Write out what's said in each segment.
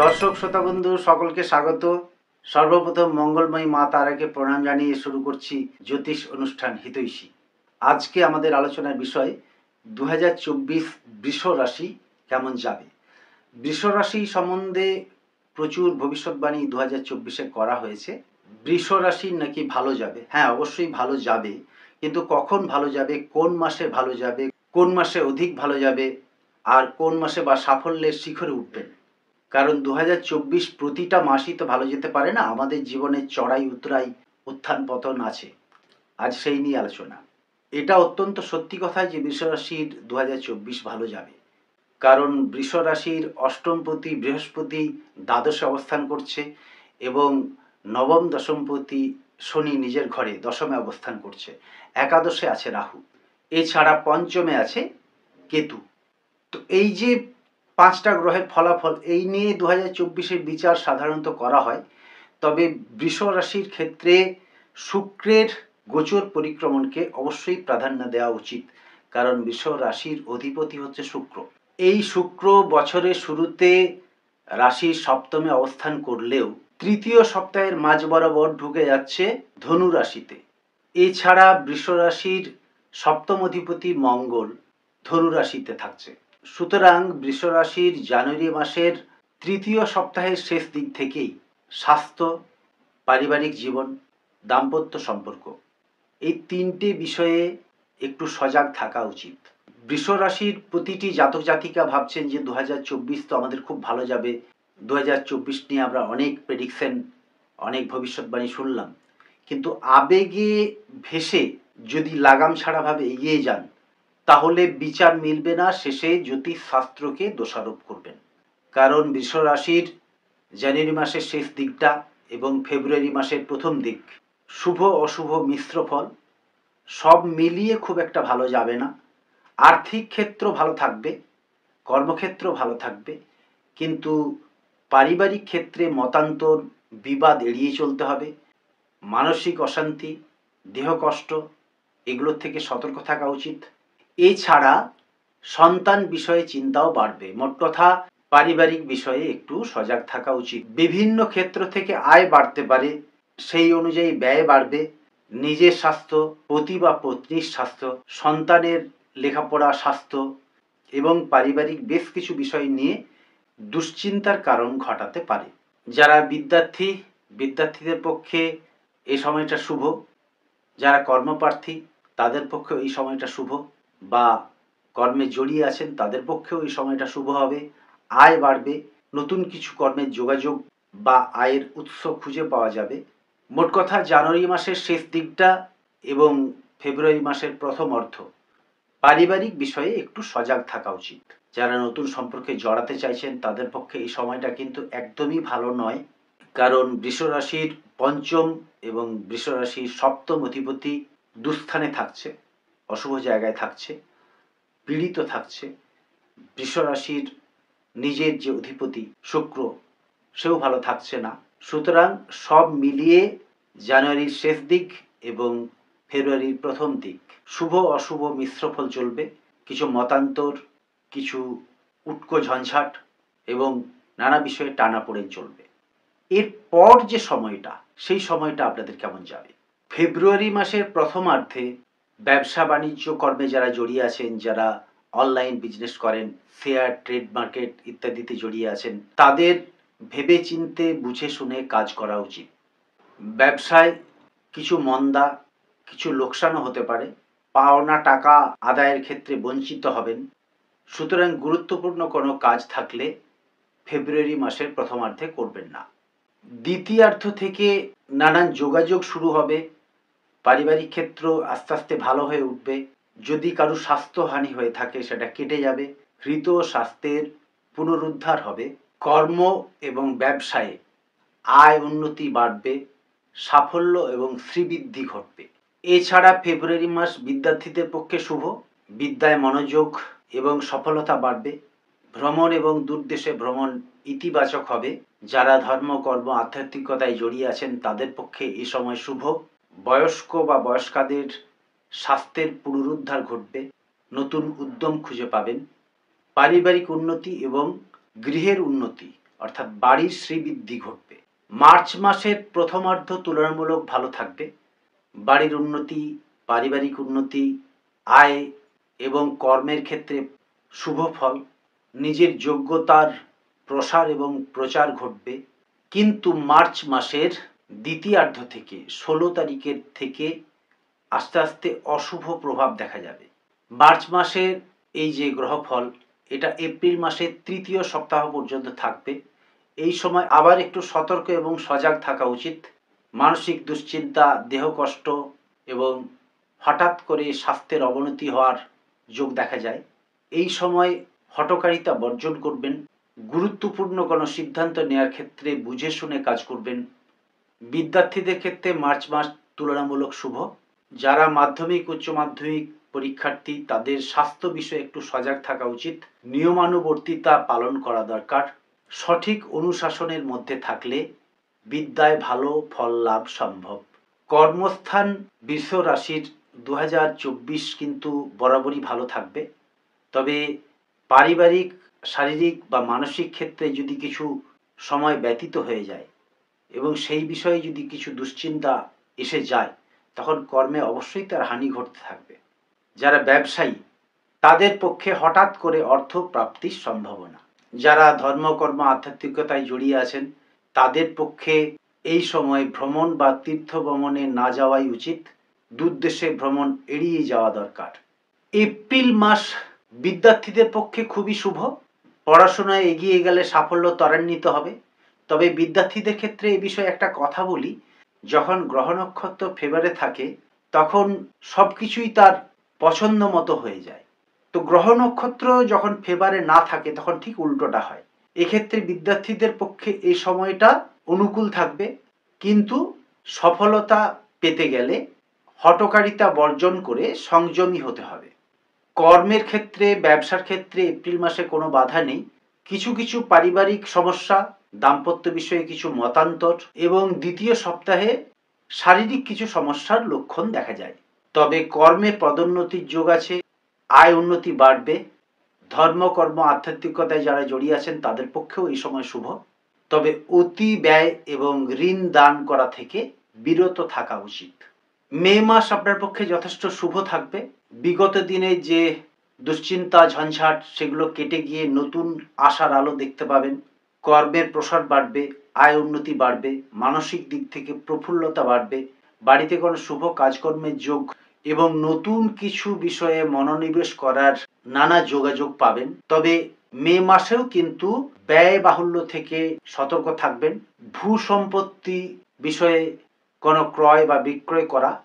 দর্শক শ্রোতা বন্ধু সকলকে স্বাগত। সর্বপ্রথম মঙ্গলময়ী মা তারাকে প্রণাম জানিয়ে শুরু করছি জ্যোতিষ অনুষ্ঠান হিতৈষী। আজকে আমাদের আলোচনার বিষয় 2024 বৃষ রাশি কেমন যাবে। বৃষ রাশি সম্বন্ধে প্রচুর ভবিষ্যৎবাণী 2024-এ করা হয়েছে। বৃষ রাশি নাকি ভালো যাবে। হ্যাঁ, অবশ্যই ভালো যাবে, কিন্তু কখন ভালো যাবে, কোন মাসে ভালো যাবে, কোন মাসে অধিক ভালো যাবে, আর কোন মাসে বা সাফল্যের শিখরে উঠবেন। কারণ 2024 প্রতিটা মাসই তো ভালো যেতে পারে না, আমাদের জীবনে চড়াই উতরাই, উত্থান পতন আছে। আজ সেই নিয়ে আলোচনা। এটা অত্যন্ত সত্যি কথা যে বৃষ রাশির 2024 ভালো যাবে, কারণ বৃষ রাশির অষ্টমপতি বৃহস্পতি দ্বাদশে অবস্থান করছে এবং নবম দশমপতি শনি নিজের ঘরে দশমে অবস্থান করছে। একাদশে আছে রাহু, এছাড়া পঞ্চমে আছে কেতু। তো এই যে পাঁচটা গ্রহের ফলাফল, এই নিয়ে 2024-এর বিচার সাধারণত করা হয়। তবে বৃষ রাশির ক্ষেত্রে শুক্রের গোচর পরিক্রমণকে অবশ্যই প্রাধান্য দেওয়া উচিত, কারণ বৃষ রাশির অধিপতি হচ্ছে শুক্র। এই শুক্র বছরের শুরুতে রাশির সপ্তমে অবস্থান করলেও তৃতীয় সপ্তাহের মাঝ বরাবর ঢুকে যাচ্ছে ধনু রাশিতে। এছাড়া বৃষ রাশির সপ্তম অধিপতি মঙ্গল ধনু রাশিতে থাকছে। সুতরাং বৃষ রাশির জানুয়ারি মাসের তৃতীয় সপ্তাহের শেষ দিক থেকেই স্বাস্থ্য, পারিবারিক জীবন, দাম্পত্য সম্পর্ক, এই তিনটে বিষয়ে একটু সজাগ থাকা উচিত। বৃষ রাশির প্রতিটি জাতক জাতিকা ভাবছেন যে 2024 তো আমাদের খুব ভালো যাবে। 2024 নিয়ে আমরা অনেক প্রেডিকশন, অনেক ভবিষ্যৎবাণী শুনলাম, কিন্তু আবেগে ভেসে যদি লাগাম ছাড়াভাবে এগিয়ে যান তাহলে বিচার মিলবে না, শেষে জ্যোতিষ শাস্ত্রকে দোষারোপ করবেন। কারণ বৃষ রাশির জানুয়ারি মাসের শেষ দিকটা এবং ফেব্রুয়ারি মাসের প্রথম দিক শুভ অশুভ মিশ্র ফল, সব মিলিয়ে খুব একটা ভালো যাবে না। আর্থিক ক্ষেত্র ভালো থাকবে, কর্মক্ষেত্র ভালো থাকবে, কিন্তু পারিবারিক ক্ষেত্রে মতান্তর, বিবাদ এড়িয়ে চলতে হবে। মানসিক অশান্তি, দেহ কষ্ট, এগুলোর থেকে সতর্ক থাকা উচিত। এছাড়া সন্তান বিষয়ে চিন্তাও বাড়বে। মোট কথা পারিবারিক বিষয়ে একটু সজাগ থাকা উচিত। বিভিন্ন ক্ষেত্র থেকে আয় বাড়তে পারে, সেই অনুযায়ী ব্যয় বাড়বে। নিজের স্বাস্থ্য, পতি বা পত্নীর স্বাস্থ্য, সন্তানের লেখাপড়া, স্বাস্থ্য এবং পারিবারিক বেশ কিছু বিষয় নিয়ে দুশ্চিন্তার কারণ ঘটাতে পারে। যারা বিদ্যার্থী, বিদ্যার্থীদের পক্ষে এই সময়টা শুভ। যারা কর্মপ্রার্থী তাদের পক্ষে এই সময়টা শুভ, বা কর্মে জড়িয়ে আছেন তাদের পক্ষেও এই সময়টা শুভ হবে। আয় বাড়বে, নতুন কিছু কর্মের যোগাযোগ বা আয়ের উৎস খুঁজে পাওয়া যাবে। মোট কথা জানুয়ারি মাসের শেষ দিকটা এবং ফেব্রুয়ারি মাসের প্রথম অর্ধ পারিবারিক বিষয়ে একটু সজাগ থাকা উচিত। যারা নতুন সম্পর্কে জড়াতে চাইছেন তাদের পক্ষে এই সময়টা কিন্তু একদমই ভালো নয়, কারণ বৃষ রাশির পঞ্চম এবং বৃষ রাশির সপ্তম অধিপতি দুস্থানে থাকছে, অশুভ জায়গায় থাকছে, পীড়িত থাকছে। বৃষ রাশির নিজের যে অধিপতি শুক্র, সেও ভালো থাকছে না। সুতরাং সব মিলিয়ে জানুয়ারির শেষ দিক এবং ফেব্রুয়ারির প্রথম দিক শুভ অশুভ মিশ্র ফল চলবে। কিছু মতান্তর, কিছু উটকো ঝঞ্ঝাট এবং নানা বিষয়ে টানাপোড়েন চলবে। এরপর যে সময়টা, সেই সময়টা আপনাদের কেমন যাবে। ফেব্রুয়ারি মাসের প্রথমার্ধে ব্যবসা বাণিজ্য কর্মে যারা জড়িয়ে আছেন, যারা অনলাইন বিজনেস করেন, শেয়ার, ট্রেড মার্কেট ইত্যাদিতে জড়িয়ে আছেন, তাদের ভেবে চিনতে বুঝে শুনে কাজ করা উচিত। ব্যবসায় কিছু মন্দা, কিছু লোকসানও হতে পারে, পাওনা টাকা আদায়ের ক্ষেত্রে বঞ্চিত হবেন। সুতরাং গুরুত্বপূর্ণ কোনো কাজ থাকলে ফেব্রুয়ারি মাসের প্রথমার্ধে করবেন না। দ্বিতীয়ার্ধ থেকে নানান যোগাযোগ শুরু হবে, পারিবারিক ক্ষেত্র আস্তে আস্তে ভালো হয়ে উঠবে। যদি কারো স্বাস্থ্যহানি হয়ে থাকে সেটা কেটে যাবে, হৃদ স্বাস্থ্যের পুনরুদ্ধার হবে। কর্ম এবং ব্যবসায়ে আয় উন্নতি বাড়বে, সাফল্য এবং শ্রীবৃদ্ধি ঘটবে। এছাড়া ফেব্রুয়ারি মাস বিদ্যার্থীদের পক্ষে শুভ, বিদ্যায় মনোযোগ এবং সফলতা বাড়বে। ভ্রমণ এবং দূরদেশে ভ্রমণ ইতিবাচক হবে। যারা ধর্ম, কর্ম, আধ্যাত্মিকতায় জড়িয়ে আছেন তাদের পক্ষে এই সময় শুভ। বয়স্ক বা বয়স্কাদের স্বাস্থ্যের পুনরুদ্ধার ঘটবে, নতুন উদ্যম খুঁজে পাবেন। পারিবারিক উন্নতি এবং গৃহের উন্নতি অর্থাৎ বাড়ির শ্রীবৃদ্ধি ঘটবে। মার্চ মাসের প্রথমার্ধ তুলনামূলক ভালো থাকবে। বাড়ির উন্নতি, পারিবারিক উন্নতি, আয় এবং কর্মের ক্ষেত্রে শুভ ফল, নিজের যোগ্যতার প্রসার এবং প্রচার ঘটবে। কিন্তু মার্চ মাসের দ্বিতীয়ার্ধ থেকে 16 তারিখের থেকে আস্তে আস্তে অশুভ প্রভাব দেখা যাবে। মার্চ মাসের এই যে গ্রহফল, এটা এপ্রিল মাসের তৃতীয় সপ্তাহ পর্যন্ত থাকবে। এই সময় আবার একটু সতর্ক এবং সজাগ থাকা উচিত। মানসিক দুশ্চিন্তা, দেহ কষ্ট এবং হঠাৎ করে স্বাস্থ্যের অবনতি হওয়ার যোগ দেখা যায়। এই সময় হঠকারিতা বর্জন করবেন। গুরুত্বপূর্ণ কোনো সিদ্ধান্ত নেওয়ার ক্ষেত্রে বুঝে শুনে কাজ করবেন। বিদ্যার্থীদের ক্ষেত্রে মার্চ মাস তুলনামূলক শুভ। যারা মাধ্যমিক, উচ্চ মাধ্যমিক পরীক্ষার্থী, তাদের স্বাস্থ্য বিষয়ে একটু সজাগ থাকা উচিত। নিয়মানুবর্তিতা পালন করা দরকার। সঠিক অনুশাসনের মধ্যে থাকলে বিদ্যায় ভালো ফল লাভ সম্ভব। কর্মস্থান বৃষ রাশির 2024 কিন্তু বরাবরই ভালো থাকবে। তবে পারিবারিক, শারীরিক বা মানসিক ক্ষেত্রে যদি কিছু সময় ব্যতীত হয়ে যায় এবং সেই বিষয়ে যদি কিছু দুশ্চিন্তা এসে যায়, তখন কর্মে অবশ্যই তার হানি ঘটতে থাকবে। যারা ব্যবসায়ী, তাদের পক্ষে হঠাৎ করে অর্থ প্রাপ্তির সম্ভাবনা। যারা ধর্মকর্ম, আধ্যাত্মিকতায় জড়িয়ে আছেন, তাদের পক্ষে এই সময় ভ্রমণ বা তীর্থ ভ্রমণে না যাওয়াই উচিত। দূরদেশে ভ্রমণ এড়িয়ে যাওয়া দরকার। এপ্রিল মাস বিদ্যার্থীদের পক্ষে খুবই শুভ। পড়াশোনায় এগিয়ে গেলে সাফল্য ত্বরান্বিত হবে। তবে বিদ্যার্থীদের ক্ষেত্রে এ বিষয়ে একটা কথা বলি, যখন গ্রহ নক্ষত্র ফেভারে থাকে তখন সব কিছুই তার পছন্দ মতো হয়ে যায়। তো গ্রহ নক্ষত্র যখন ফেভারে না থাকে তখন ঠিক উল্টোটা হয়। এক্ষেত্রে বিদ্যার্থীদের পক্ষে এই সময়টা অনুকূল থাকবে, কিন্তু সফলতা পেতে গেলে হঠকারিতা বর্জন করে সংযমী হতে হবে। কর্মের ক্ষেত্রে, ব্যবসার ক্ষেত্রে এপ্রিল মাসে কোনো বাধা নেই। কিছু কিছু পারিবারিক সমস্যা, দাম্পত্য বিষয়ে কিছু মতান্তর এবং দ্বিতীয় সপ্তাহে শারীরিক কিছু সমস্যার লক্ষণ দেখা যায়। তবে কর্মে পদোন্নতির যোগ আছে, আয় উন্নতি বাড়বে। ধর্মকর্ম, আধ্যাত্মিকতায় যারা জড়িয়ে আছেন তাদের পক্ষেও এই সময় শুভ। তবে অতি ব্যয় এবং ঋণ দান করা থেকে বিরত থাকা উচিত। মে মাস আপনার পক্ষে যথেষ্ট শুভ থাকবে। বিগত দিনে যে দুশ্চিন্তা, ঝঞ্ঝাট, সেগুলো কেটে গিয়ে নতুন আশার আলো দেখতে পাবেন। কর্মের প্রসার বাড়বে, আয় উন্নতি বাড়বে, মানসিক দিক থেকে প্রফুল্লতা বাড়বে। বাড়িতে কোনো শুভ কাজকর্মের যোগ এবং নতুন কিছু বিষয়ে মনোনিবেশ করার নানা যোগাযোগ পাবেন। তবে মে মাসেও কিন্তু ব্যয় বাহুল্য থেকে সতর্ক থাকবেন। ভূ সম্পত্তি বিষয়ে কোনো ক্রয় বা বিক্রয় করা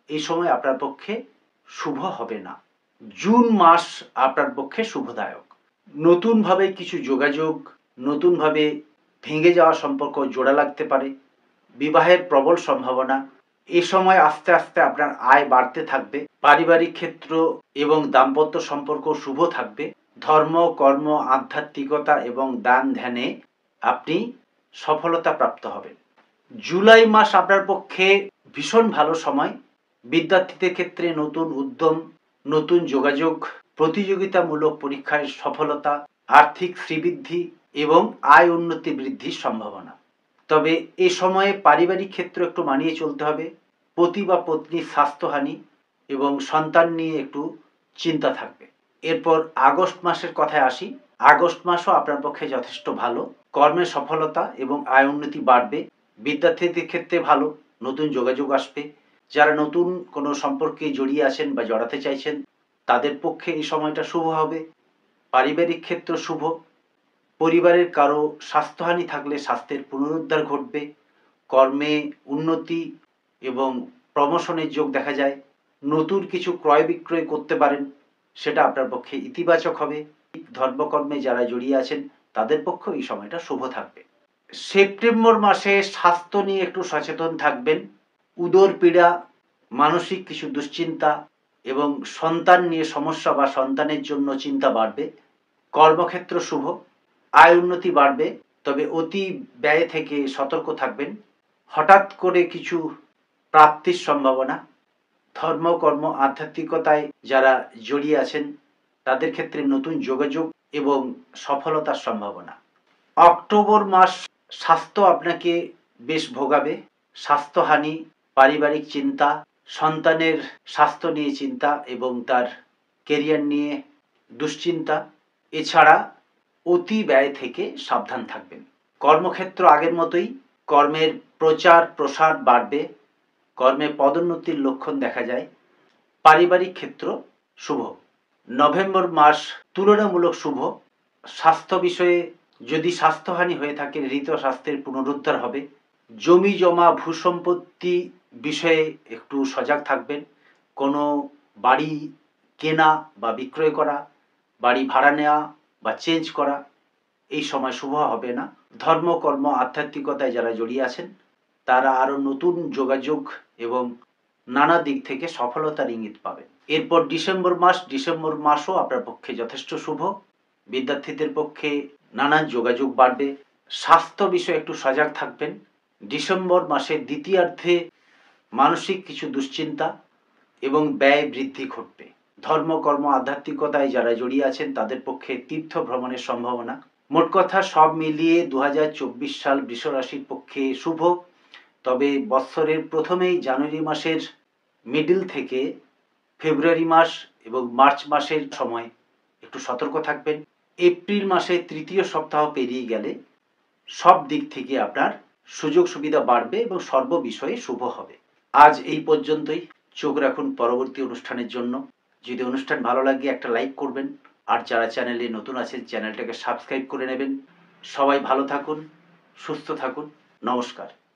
এই সময় আপনার পক্ষে শুভ হবে না। জুন মাস আপনার পক্ষে শুভদায়ক। নতুনভাবে কিছু যোগাযোগ, নতুনভাবে ভেঙে যাওয়া সম্পর্ক জোড়া লাগতে পারে। বিবাহের প্রবল সম্ভাবনা। এ সময় আস্তে আস্তে আপনার আয় বাড়তে থাকবে। পারিবারিক ক্ষেত্র এবং দাম্পত্য সম্পর্ক শুভ থাকবে। ধর্ম, কর্ম, আধ্যাত্মিকতা এবং দান ধ্যানে আপনি সফলতা প্রাপ্ত হবেন। জুলাই মাস আপনার পক্ষে ভীষণ ভালো সময়। বিদ্যার্থীদের ক্ষেত্রে নতুন উদ্যম, নতুন যোগাযোগ, প্রতিযোগিতামূলক পরীক্ষায় সফলতা, আর্থিক শ্রীবৃদ্ধি এবং আয় উন্নতি বৃদ্ধির সম্ভাবনা। তবে এ সময়ে পারিবারিক ক্ষেত্রে একটু মানিয়ে চলতে হবে। পতি বা পত্নীর স্বাস্থ্যহানি এবং সন্তান নিয়ে একটু চিন্তা থাকবে। এরপর আগস্ট মাসের কথায় আসি। আগস্ট মাসও আপনার পক্ষে যথেষ্ট ভালো। কর্মে সফলতা এবং আয় উন্নতি বাড়বে। বিদ্যার্থীদের ক্ষেত্রে ভালো, নতুন যোগাযোগ আসবে। যারা নতুন কোনো সম্পর্কে জড়িয়ে আছেন বা জড়াতে চাইছেন তাদের পক্ষে এই সময়টা শুভ হবে। পারিবারিক ক্ষেত্র শুভ। পরিবারের কারো স্বাস্থ্যহানি থাকলে স্বাস্থ্যের পুনরুদ্ধার ঘটবে। কর্মে উন্নতি এবং প্রমোশনের যোগ দেখা যায়। নতুন কিছু ক্রয় বিক্রয় করতে পারেন, সেটা আপনার পক্ষে ইতিবাচক হবে। ধর্মকর্মে যারা জড়িয়ে আছেন তাদের পক্ষেও এই সময়টা শুভ থাকবে। সেপ্টেম্বর মাসে স্বাস্থ্য নিয়ে একটু সচেতন থাকবেন। উদর পীড়া, মানসিক কিছু দুশ্চিন্তা এবং সন্তান নিয়ে সমস্যা বা সন্তানের জন্য চিন্তা বাড়বে। কর্মক্ষেত্র শুভ, আয় উন্নতি বাড়বে। তবে অতি ব্যয় থেকে সতর্ক থাকবেন। হঠাৎ করে কিছু প্রাপ্তির সম্ভাবনা। ধর্ম, কর্ম, আধ্যাত্মিকতায় যারা জড়িয়ে আছেন তাদের ক্ষেত্রে নতুন যোগাযোগ এবং সফলতার সম্ভাবনা। অক্টোবর মাস স্বাস্থ্য আপনাকে বেশ ভোগাবে। স্বাস্থ্যহানি, পারিবারিক চিন্তা, সন্তানের স্বাস্থ্য নিয়ে চিন্তা এবং তার কেরিয়ার নিয়ে দুশ্চিন্তা, এছাড়া অতি ব্যয় থেকে সাবধান থাকবেন। কর্মক্ষেত্র আগের মতোই, কর্মের প্রচার প্রসার বাড়বে, কর্মে পদোন্নতির লক্ষণ দেখা যায়। পারিবারিক ক্ষেত্র শুভ। নভেম্বর মাস তুলনামূলক শুভ। স্বাস্থ্য বিষয়ে যদি স্বাস্থ্যহানি হয়ে থাকে হৃত স্বাস্থ্যের পুনরুদ্ধার হবে। জমি জমা ভূসম্পত্তি বিষয়ে একটু সজাগ থাকবেন। কোনো বাড়ি কেনা বা বিক্রয় করা, বাড়ি ভাড়া নেওয়া বা চেঞ্জ করা এই সময় শুভ হবে না। ধর্ম, কর্ম, আধ্যাত্মিকতায় যারা জড়িয়ে আছেন তারা আরও নতুন যোগাযোগ এবং নানা দিক থেকে সফলতার ইঙ্গিত পাবেন। এরপর ডিসেম্বর মাসও আপনার পক্ষে যথেষ্ট শুভ। বিদ্যার্থীদের পক্ষে নানান যোগাযোগ বাড়বে। স্বাস্থ্য বিষয়ে একটু সজাগ থাকবেন। ডিসেম্বর মাসের দ্বিতীয়ার্ধে মানসিক কিছু দুশ্চিন্তা এবং ব্যয় বৃদ্ধি ঘটবে। ধর্ম, কর্ম, আধ্যাত্মিকতায় যারা জড়িয়ে আছেন তাদের পক্ষে তীর্থ ভ্রমণের সম্ভাবনা। মোট কথা সব মিলিয়ে 2024 সাল বৃষ রাশির পক্ষে শুভ। তবে বৎসরের প্রথমেই জানুয়ারি মাসের মিডল থেকে ফেব্রুয়ারি মাস এবং মার্চ মাসের সময় একটু সতর্ক থাকবেন। এপ্রিল মাসের তৃতীয় সপ্তাহ পেরিয়ে গেলে সব দিক থেকে আপনার সুযোগ সুবিধা বাড়বে এবং সর্ববিষয়ে শুভ হবে। আজ এই পর্যন্তই। চোখ রাখুন পরবর্তী অনুষ্ঠানের জন্য। যদি অনুষ্ঠান ভালো লাগে একটা লাইক করবেন, আর যারা চ্যানেলে নতুন আছেন চ্যানেলটাকে সাবস্ক্রাইব করে নেবেন। সবাই ভালো থাকুন, সুস্থ থাকুন। নমস্কার।